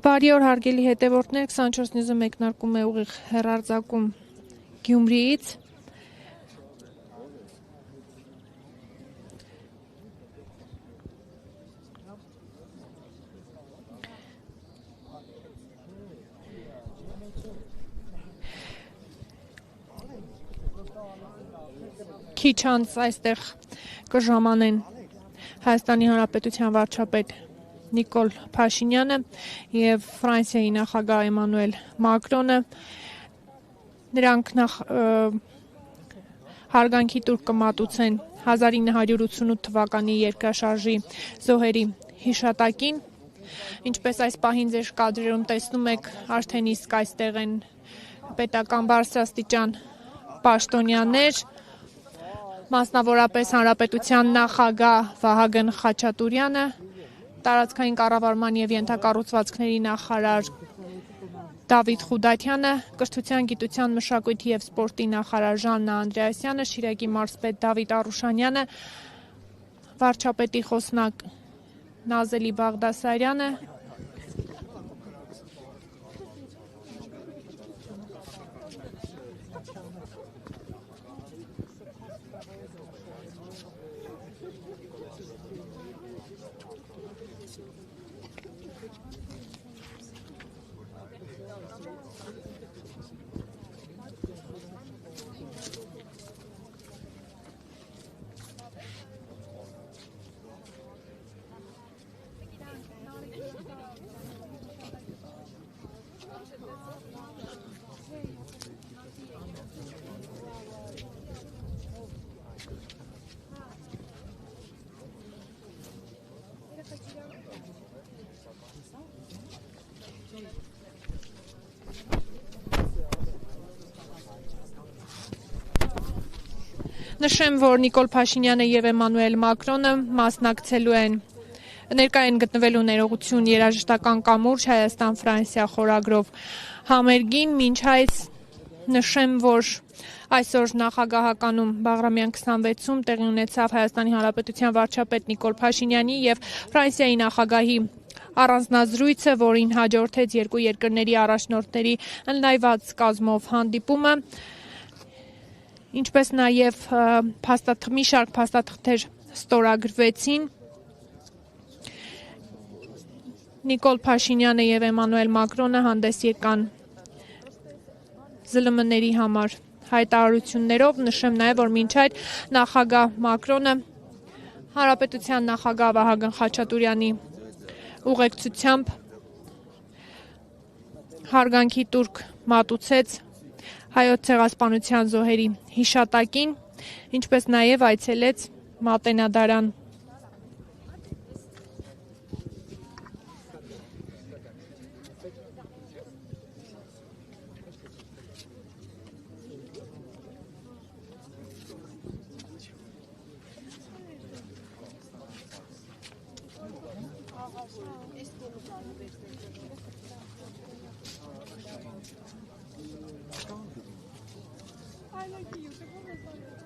Բարի օր հարգելի հետևորդներ, 24 նյուզը մեկնարկում է ուղիղ հեռարձակում Գյումրիից։ Քիչ անց այստեղ կժամանեն Հայաստանի Հանրապետության վարչապետ Նիկոլ Փաշինյանը և Ֆրանսիայի նախագահ Էմանուել Մակրոնը։ Նրանք հարգանքի տուրք կմատուցեն 1988 թվականի երկրաշարժի զոհերի հիշատակին։ Ինչպես այս պահին ձեր կադրերում տեսնում եք, արդեն իսկ այստեղ են պետական բարձրաստիճան պաշտոնյաներ, մասնավորապես Հանրապետության նախագահ Վահագն Խաչատուրյանը, տարածքային կառավարման և ենթակառուցվածքների նախարար Դավիթ Խուդատյանը, կրթության, գիտության, մշակույթի և սպորտի նախարար Ժաննա Անդրեասյանը, Շիրակի մարզպետ Դավիթ Արուշանյանը, վարչապետի խոսնակ Նազելի Բաղդասարյանը, Նշեմ, որ Նիկոլ Փաշինյանը և Էմանուել Մակրոնը ներկա են գտնվելու ներողություն երաժշտական կամուրջ Հայաստան-Ֆրանսիա խորագրով համերգին։ Մինչ այս նշեմ, որ այսօր նախագահականում Բաղրամյան 26-ում տեղի ունեցավ Հայաստանի Հանրապետության վարչապետ Նիկոլ Փաշինյանի և Ֆրանսիայի նախագահի առանձնազրույցը, որին հաջորդեց երկու երկրների առաջնորդների ընդլայնված կազմով հանդիպումը, ինչպես նաև մի շարք փաստաթղթեր ստորագրվեցին։ Նիկոլ Փաշինյանը և Էմանուել Մակրոնը հանդես եկան ԶԼՄ-ների համար հայտարարություններով։ Նշեմ նաև, որ մինչ այդ նախագահ Մակրոնը Հանրապետության նախագահ Վահագն Խաչատուրյանի ուղեկցությամբ հարգանքի տուրք մատուցեց Հայոց ցեղասպանության զոհերի հիշատակին, ինչպես նաև այցելեց Մատենադարան։ I like you.